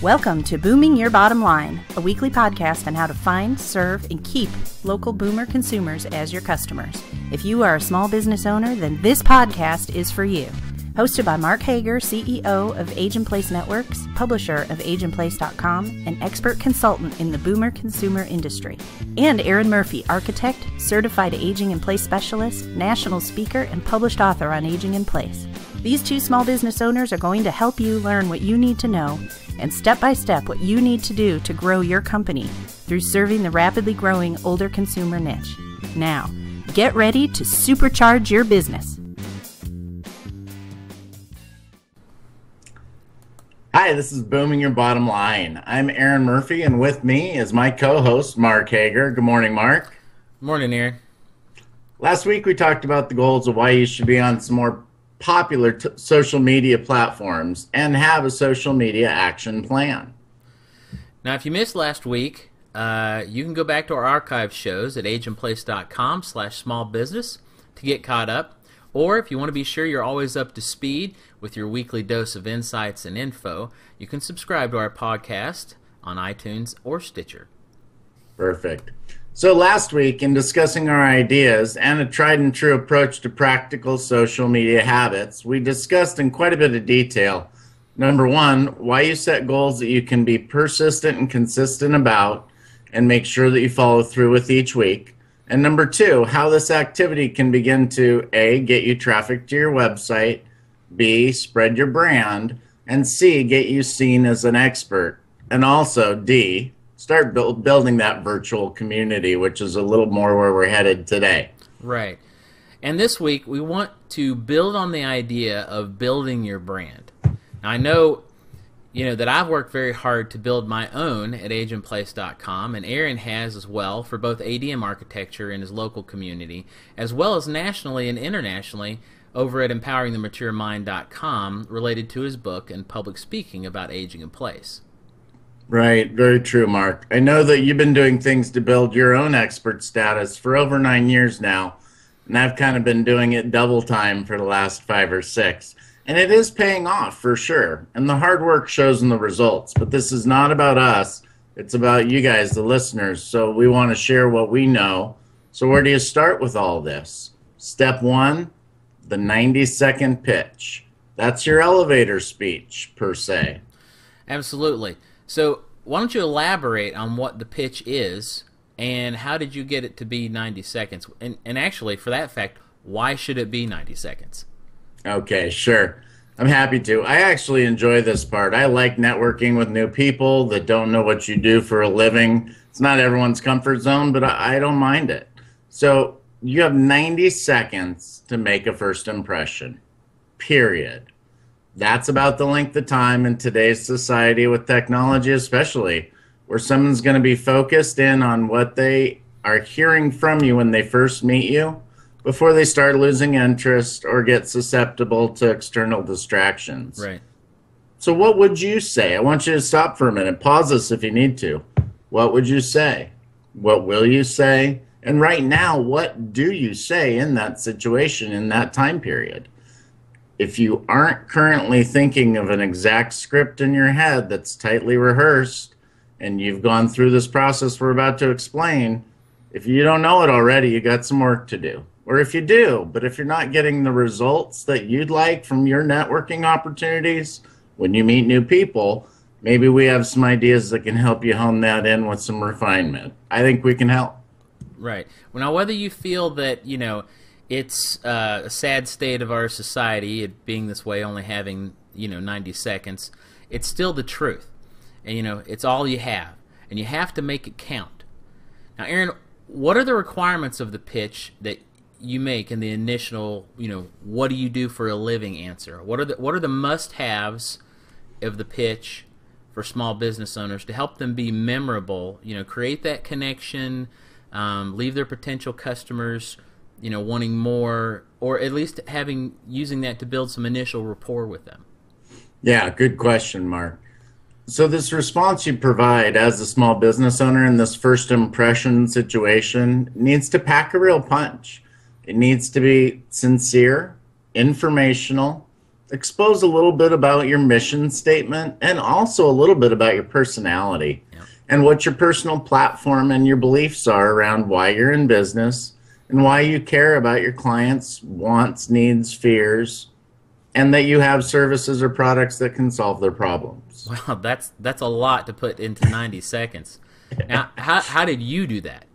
Welcome to Booming Your Bottom Line, a weekly podcast on how to find, serve, and keep local boomer consumers as your customers. If you are a small business owner, then this podcast is for you. Hosted by Mark Hager, CEO of Age in Place Networks, publisher of ageinplace.com, and expert consultant in the boomer consumer industry. And Aaron Murphy, architect, certified aging in place specialist, national speaker, and published author on aging in place. These two small business owners are going to help you learn what you need to know and step-by-step what you need to do to grow your company through serving the rapidly growing older consumer niche. Now, get ready to supercharge your business. Hi, this is Booming Your Bottom Line. I'm Aaron Murphy, and with me is my co-host, Mark Hager. Good morning, Mark. Morning, Aaron. Last week, we talked about the goals of why you should be on some more popular social media platforms and have a social media action plan. Now, if you missed last week, you can go back to our archive shows at ageinplace.com/smallbusiness to get caught up. Or if you want to be sure you're always up to speed with your weekly dose of insights and info, you can subscribe to our podcast on iTunes or Stitcher. Perfect. So last week, in discussing our ideas and a tried and true approach to practical social media habits, we discussed in quite a bit of detail, number one, why you set goals that you can be persistent and consistent about and make sure that you follow through with each week. And number two, how this activity can begin to A, get you traffic to your website, B, spread your brand, and C, get you seen as an expert. And also D, start building that virtual community, which is a little more where we're headed today. Right. And this week, we want to build on the idea of building your brand. Now, I know that I've worked very hard to build my own at ageinplace.com, and Aaron has as well for both ADM architecture in his local community, as well as nationally and internationally over at empoweringthematuremind.com related to his book and public speaking about aging in place. Right, very true, Mark. I know that you've been doing things to build your own expert status for over 9 years now, and I've kind of been doing it double time for the last 5 or 6. And it is paying off for sure, and the hard work shows in the results. But this is not about us, it's about you guys, the listeners, so we want to share what we know. So where do you start with all this? Step 1, the 90-second pitch. That's your elevator speech, per se. Absolutely. So why don't you elaborate on what the pitch is and how did you get it to be 90 seconds? And actually, for that fact, why should it be 90 seconds? Okay, sure. I'm happy to. I actually enjoy this part. I like networking with new people that don't know what you do for a living. It's not everyone's comfort zone, but I don't mind it. So you have 90 seconds to make a first impression, period. That's about the length of time in today's society with technology especially, where someone's going to be focused in on what they are hearing from you when they first meet you before they start losing interest or get susceptible to external distractions. Right. So what would you say? I want you to stop for a minute. Pause this if you need to. What would you say? What will you say? And right now, what do you say in that situation, in that time period? If you aren't currently thinking of an exact script in your head that's tightly rehearsed, and you've gone through this process we're about to explain, if you don't know it already, you got some work to do. Or if you do, but if you're not getting the results that you'd like from your networking opportunities when you meet new people, maybe we have some ideas that can help you hone that in with some refinement. I think we can help. Right. Well, now, whether you feel that, it's a sad state of our society, it being this way, only having, 90 seconds, it's still the truth. And, it's all you have. And you have to make it count. Now, Aaron, what are the requirements of the pitch that you make in the initial, what do you do for a living answer? What are the must-haves of the pitch for small business owners to help them be memorable, create that connection, leave their potential customers wanting more, or at least using that to build some initial rapport with them? Yeah, good question, Mark. So this response you provide as a small business owner in this first impression situation needs to pack a real punch. It needs to be sincere, informational, expose a little bit about your mission statement and also a little bit about your personality and what your personal platform and your beliefs are around why you're in business and why you care about your clients' wants, needs, fears, and that you have services or products that can solve their problems. Wow, that's a lot to put into 90 seconds. Now, how did you do that?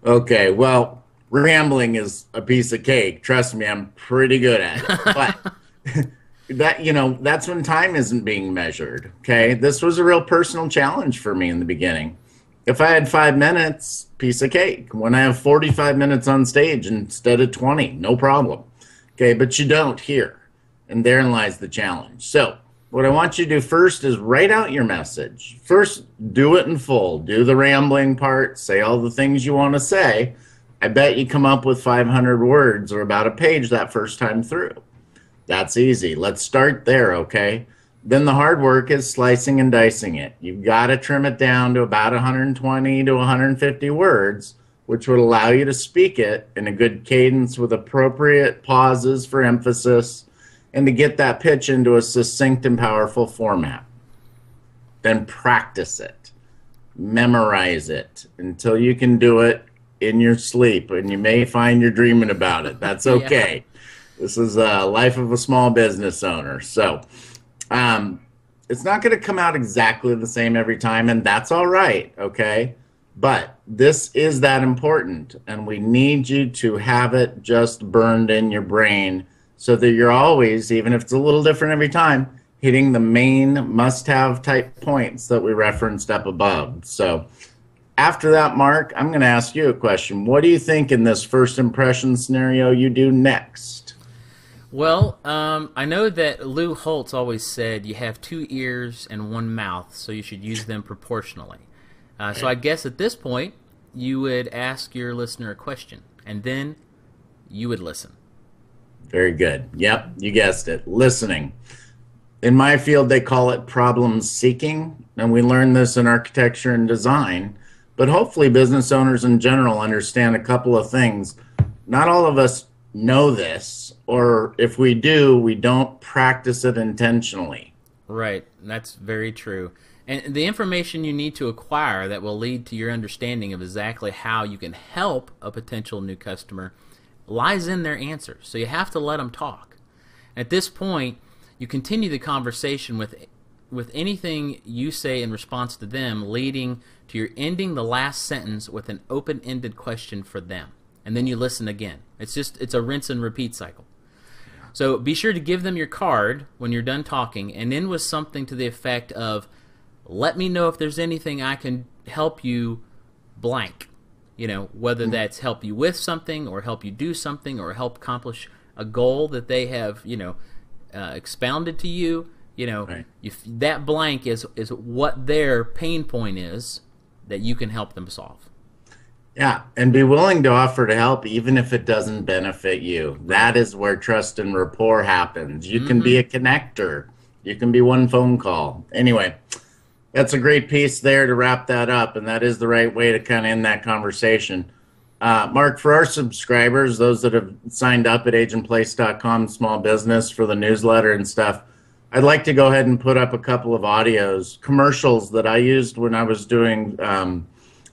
Okay, well, rambling is a piece of cake. Trust me, I'm pretty good at it. But that's when time isn't being measured. Okay, this was a real personal challenge for me in the beginning. If I had 5 minutes, piece of cake. When I have 45 minutes on stage instead of 20, no problem. Okay, but you don't here. And therein lies the challenge. So what I want you to do first is write out your message. First, do it in full. Do the rambling part. Say all the things you want to say. I bet you come up with 500 words or about a page that first time through. That's easy. Let's start there, okay? Then the hard work is slicing and dicing it. You've got to trim it down to about 120 to 150 words, which would allow you to speak it in a good cadence with appropriate pauses for emphasis and to get that pitch into a succinct and powerful format. Then practice it. Memorize it until you can do it in your sleep, and you may find you're dreaming about it. That's okay. Yeah. This is a life of a small business owner. So it's not going to come out exactly the same every time, and that's all right, okay? But this is that important, and we need you to have it just burned in your brain so that you're always, even if it's a little different every time, hitting the main must-have type points that we referenced up above. So after that, Mark, I'm going to ask you a question. What do you think in this first impression scenario you do next? Well, I know that Lou Holtz always said you have 2 ears and 1 mouth, so you should use them proportionally. So I guess at this point, you would ask your listener a question, and then you would listen. Very good. Yep, you guessed it. Listening. In my field, they call it problem seeking, and we learn this in architecture and design. But hopefully business owners in general understand a couple of things. Not all of us know this, or if we do, we don't practice it intentionally. Right. That's very true. And the information you need to acquire that will lead to your understanding of exactly how you can help a potential new customer lies in their answers. So you have to let them talk. At this point, you continue the conversation with anything you say in response to them, leading to your ending the last sentence with an open-ended question for them. And then you listen again. It's a rinse and repeat cycle. So be sure to give them your card when you're done talking, and end with something to the effect of, let me know if there's anything I can help you blank. Whether that's help you with something, or help you do something, or help accomplish a goal that they have, expounded to you. Right. That blank is what their pain point is that you can help them solve. Yeah, and be willing to offer to help even if it doesn't benefit you. That is where trust and rapport happens. You can be a connector. You can be one phone call. Anyway, that's a great piece there to wrap that up, and that is the right way to kind of end that conversation. Mark, for our subscribers, those that have signed up at agentplace.com small business for the newsletter and stuff, I'd like to go ahead and put up a couple of audios, commercials that I used when I was doing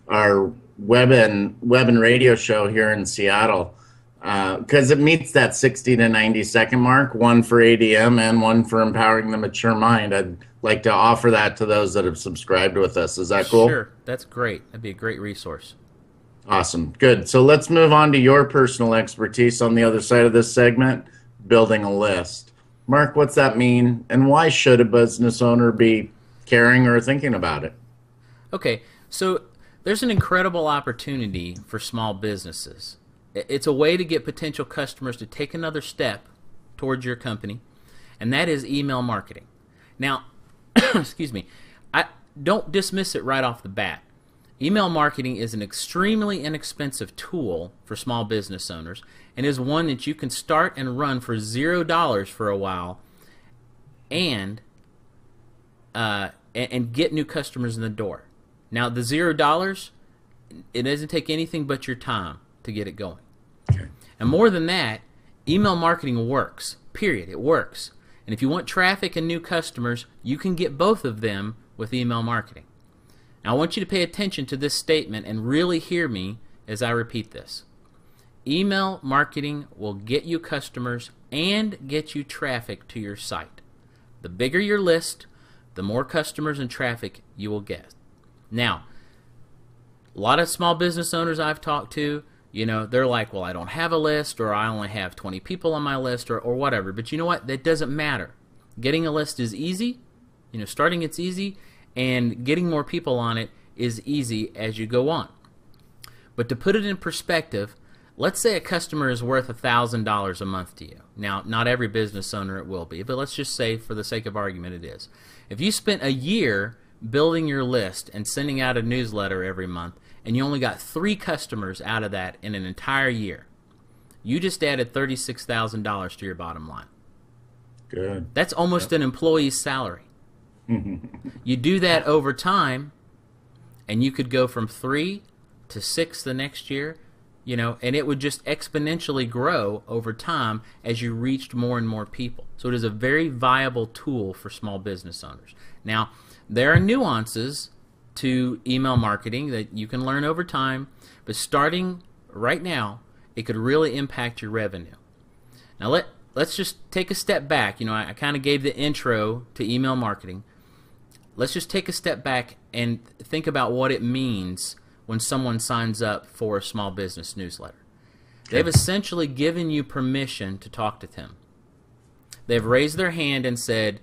our web and radio show here in Seattle, because it meets that 60 to 90 second mark, one for ADM and one for empowering the mature mind. I'd like to offer that to those that have subscribed with us. Is that cool? Sure, that's great. That'd be a great resource. Awesome, good. So let's move on to your personal expertise on the other side of this segment, building a list. Mark, what's that mean, and why should a business owner be caring or thinking about it? Okay, so there's an incredible opportunity for small businesses. It's a way to get potential customers to take another step towards your company, and that is email marketing. Now, excuse me, I don't dismiss it right off the bat. Email marketing is an extremely inexpensive tool for small business owners, and is one that you can start and run for $0 for a while, and get new customers in the door. Now, the $0, it doesn't take anything but your time to get it going. Okay. And more than that, email marketing works, period. It works. And if you want traffic and new customers, you can get both of them with email marketing. Now I want you to pay attention to this statement and really hear me as I repeat this. Email marketing will get you customers and get you traffic to your site. The bigger your list, the more customers and traffic you will get. Now, a lot of small business owners I've talked to, they're like, well, I don't have a list, or I only have 20 people on my list, or whatever. But you know what? That doesn't matter. Getting a list is easy. Starting it's easy, and getting more people on it is easy as you go on. But to put it in perspective, let's say a customer is worth $1,000 a month to you. Now, not every business owner it will be, but let's just say for the sake of argument it is. If you spent a year building your list and sending out a newsletter every month, and you only got 3 customers out of that in an entire year, you just added $36,000 to your bottom line. Good. That's almost an employee's salary. You do that over time, and you could go from 3 to 6 the next year, and it would just exponentially grow over time as you reached more and more people. So it is a very viable tool for small business owners. Now, there are nuances to email marketing that you can learn over time, but starting right now, it could really impact your revenue. Now let's just take a step back. I kind of gave the intro to email marketing. Let's just take a step back and think about what it means when someone signs up for a small business newsletter. They've essentially given you permission to talk to them. They've raised their hand and said,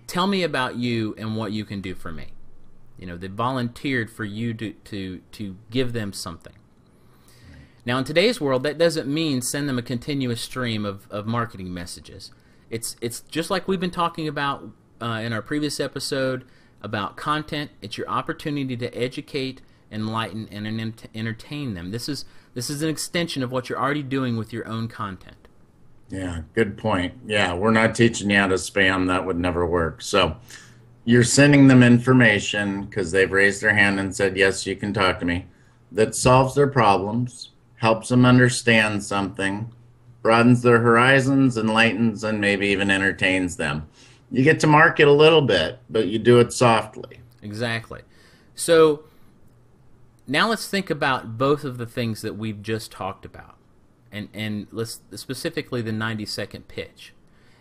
tell me about you and what you can do for me. They volunteered for you to give them something. Now, in today's world, that doesn't mean send them a continuous stream of marketing messages. It's just like we've been talking about in our previous episode about content. It's your opportunity to educate, enlighten, and entertain them. This is an extension of what you're already doing with your own content. Yeah, good point. Yeah, we're not teaching you how to spam. That would never work. So you're sending them information because they've raised their hand and said, yes, you can talk to me, that solves their problems, helps them understand something, broadens their horizons, enlightens, and maybe even entertains them. You get to market a little bit, but you do it softly. Exactly. So now let's think about both of the things that we've just talked about, and let's specifically the 90-second pitch.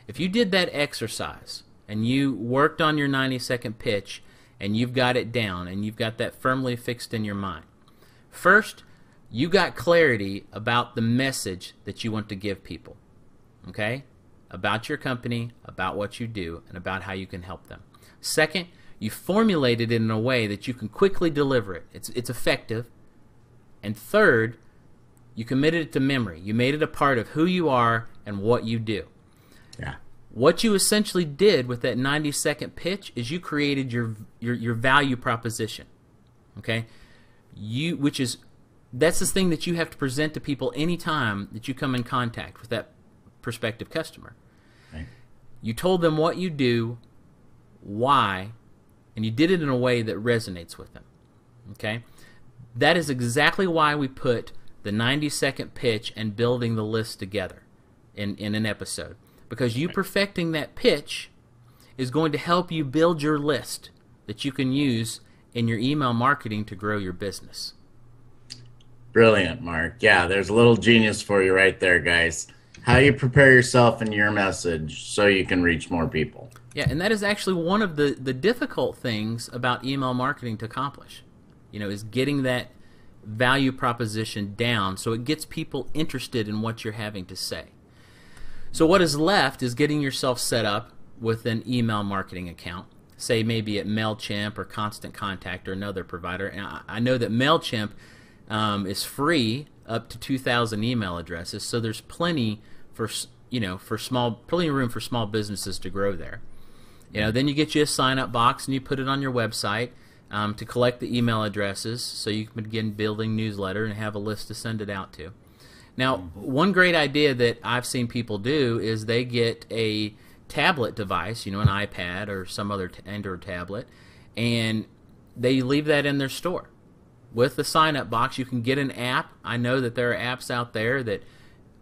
If you did that exercise and you worked on your 90-second pitch and you've got it down and you've got that firmly fixed in your mind, first, you got clarity about the message that you want to give people, okay? About your company, about what you do, and about how you can help them. Second, you formulated it in a way that you can quickly deliver it. It's effective. And third, you committed it to memory. You made it a part of who you are and what you do. Yeah. What you essentially did with that 90-second pitch is you created your value proposition, okay? That's the thing that you have to present to people anytime that you come in contact with that prospective customer. Right. You told them what you do, why, and you did it in a way that resonates with them, okay? That is exactly why we put the 90-second pitch and building the list together in an episode. Because you perfecting that pitch is going to help you build your list that you can use in your email marketing to grow your business. Brilliant, Mark. Yeah, there's a little genius for you right there, guys. How you prepare yourself and your message so you can reach more people. Yeah, and that is actually one of the difficult things about email marketing to accomplish, is getting that value proposition down so it gets people interested in what you're having to say. So what is left is getting yourself set up with an email marketing account, say maybe at MailChimp or Constant Contact or another provider. And I know that MailChimp is free up to 2,000 email addresses, so there's plenty for plenty of room for small businesses to grow there. Then you get you a sign-up box and you put it on your website to collect the email addresses so you can begin building newsletter and have a list to send it out to. Now, one great idea that I've seen people do is they get a tablet device, an iPad or some other Android tablet, and they leave that in their store. With the sign-up box, you can get an app. I know that there are apps out there that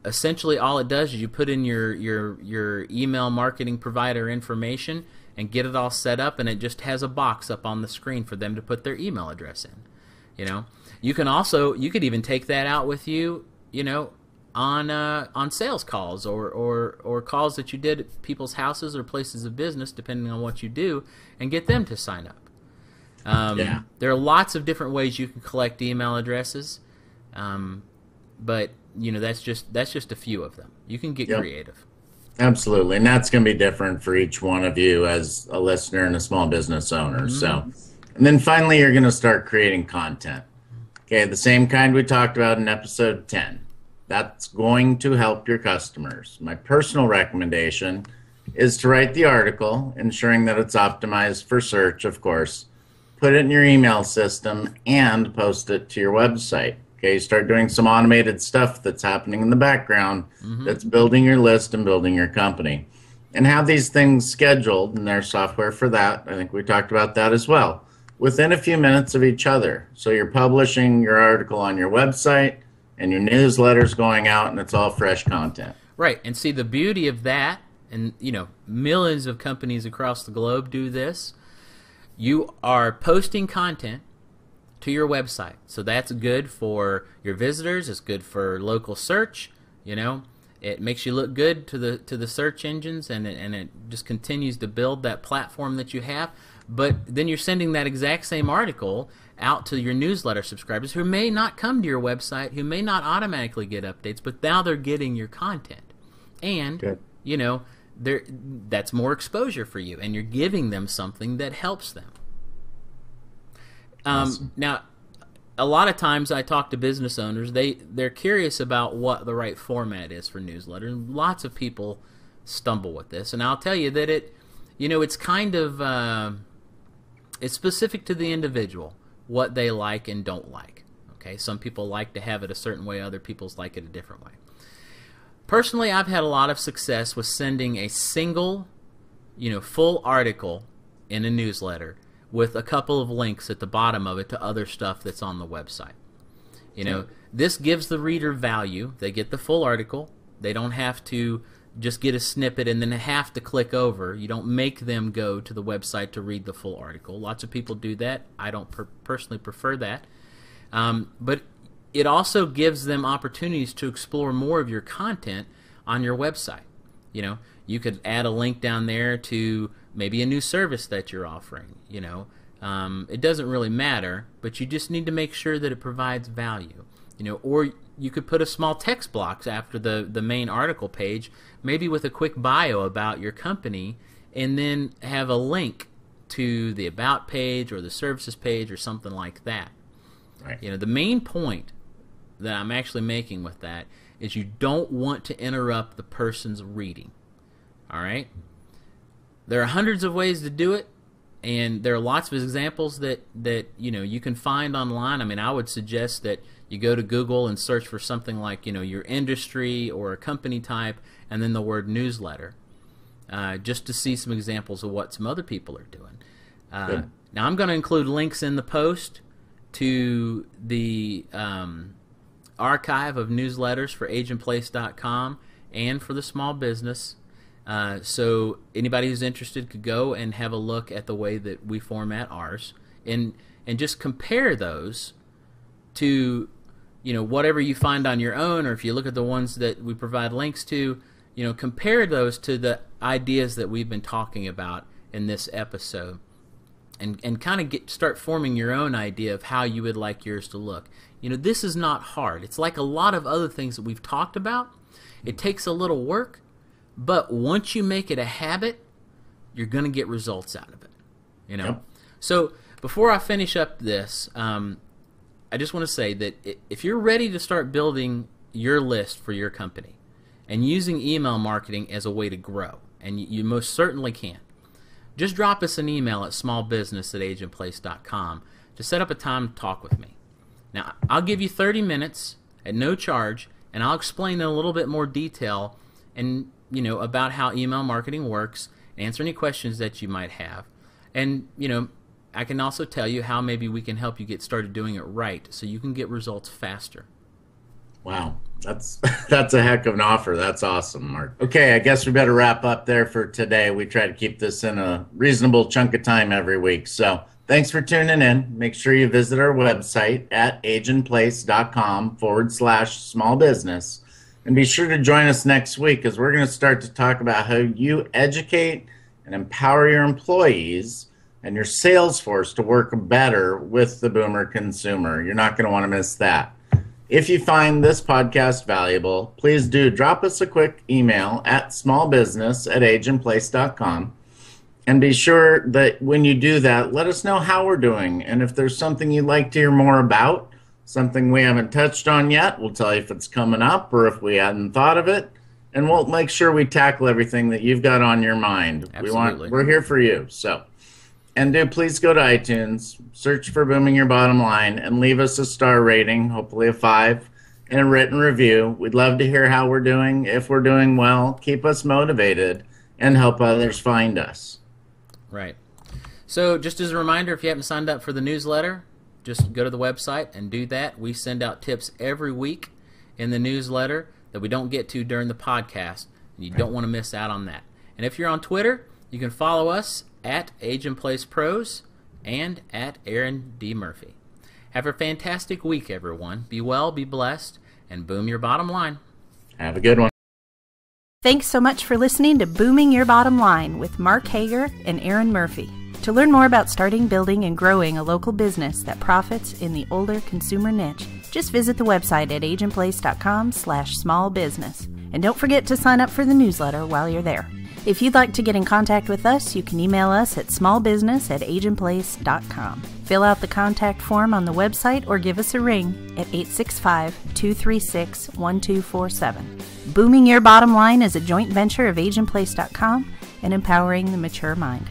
essentially all it does is you put in your email marketing provider information and get it all set up, and it just has a box up on the screen for them to put their email address in. You could even take that out with you, on sales calls or calls that you did at people's houses or places of business, depending on what you do, and get them to sign up. There are lots of different ways you can collect email addresses, but that's just a few of them. You can get creative. Absolutely, and that's going to be different for each one of you as a listener and a small business owner. So, and then finally, you're going to start creating content. Okay, the same kind we talked about in episode 10. That's going to help your customers. My personal recommendation is to write the article, ensuring that it's optimized for search, of course. Put it in your email system and post it to your website. Okay, start doing some automated stuff that's happening in the background that's building your list and building your company. And have these things scheduled, and there's software for that. I think we talked about that as well. Within a few minutes of each other. So you're publishing your article on your website and your newsletter's going out, and it's all fresh content. Right, and see the beauty of that, and millions of companies across the globe do this. You are posting content to your website, so that's good for your visitors. It's good for local search. It makes you look good to the search engines, and it just continues to build that platform that you have. But then you're sending that exact same article out to your newsletter subscribers who may not come to your website, who may not automatically get updates, but now they're getting your content. And, that's more exposure for you, and you're giving them something that helps them. Awesome. Now, a lot of times I talk to business owners, they're curious about what the right format is for newsletter, and lots of people stumble with this. And I'll tell you that it's kind of it's specific to the individual, what they like and don't like. Okay, some people like to have it a certain way, other people like it a different way. Personally, I've had a lot of success with sending a single, full article in a newsletter with a couple of links at the bottom of it to other stuff that's on the website. This gives the reader value. They get the full article. They don't have to just get a snippet and then have to click over. You don't make them go to the website to read the full article. Lots of people do that. I don't personally prefer that. But it also gives them opportunities to explore more of your content on your website. You could add a link down there to maybe a new service that you're offering. It doesn't really matter, but you just need to make sure that it provides value. Or you could put a small text box after the main article page, maybe with a quick bio about your company, and then have a link to the About page or the Services page or something like that. Right. The main point that I'm actually making with that is you don't want to interrupt the person's reading. All right? There are hundreds of ways to do it, and there are lots of examples that you can find online. I mean, I would suggest that you go to Google and search for something like your industry or a company type, and then the word newsletter, just to see some examples of what some other people are doing. Now, I'm going to include links in the post to the archive of newsletters for agentplace.com and for the small business. So anybody who's interested could go and have a look at the way that we format ours, and just compare those to whatever you find on your own, or if you look at the ones that we provide links to, compare those to the ideas that we've been talking about in this episode, and kind of start forming your own idea of how you would like yours to look. This is not hard. It's like a lot of other things that we've talked about. It takes a little work, but once you make it a habit, you're going to get results out of it. Yep. So before I finish up this, I just want to say that if you're ready to start building your list for your company and using email marketing as a way to grow, and you most certainly can, just drop us an email at smallbusiness@agentplace.com to set up a time to talk with me. Now, I'll give you 30 minutes at no charge, and I'll explain in a little bit more detail and about how email marketing works, answer any questions that you might have, and I can also tell you how maybe we can help you get started doing it right so you can get results faster. Wow. That's a heck of an offer. That's awesome, Mark. Okay, I guess we better wrap up there for today. We try to keep this in a reasonable chunk of time every week. So thanks for tuning in. Make sure you visit our website at ageandplace.com/small business. And be sure to join us next week as we're going to start to talk about how you educate and empower your employees and your sales force to work better with the boomer consumer. You're not going to want to miss that. If you find this podcast valuable, please do drop us a quick email at smallbusiness@ageandplace.com. And be sure that when you do that, let us know how we're doing. And if there's something you'd like to hear more about, something we haven't touched on yet, we'll tell you if it's coming up or if we hadn't thought of it. And we'll make sure we tackle everything that you've got on your mind. Absolutely. We're here for you. So, and do please go to iTunes, search for Booming Your Bottom Line, and leave us a star rating, hopefully a 5, and a written review. We'd love to hear how we're doing. If we're doing well, keep us motivated and help others find us. Right. So just as a reminder, if you haven't signed up for the newsletter, just go to the website and do that. We send out tips every week in the newsletter that we don't get to during the podcast, and you don't want to miss out on that. And if you're on Twitter, you can follow us at Age and Place Pros and at Aaron D. Murphy. Have a fantastic week, everyone. Be well, be blessed, and boom your bottom line. Have a good one. Thanks so much for listening to Booming Your Bottom Line with Mark Hager and Aaron Murphy. To learn more about starting, building, and growing a local business that profits in the older consumer niche, just visit the website at ageandplace.com/smallbusiness. And don't forget to sign up for the newsletter while you're there. If you'd like to get in contact with us, you can email us at smallbusiness@ageandplace.com. Fill out the contact form on the website or give us a ring at 865-236-1247. Booming Your Bottom Line is a joint venture of ageandplace.com and empowering the mature mind.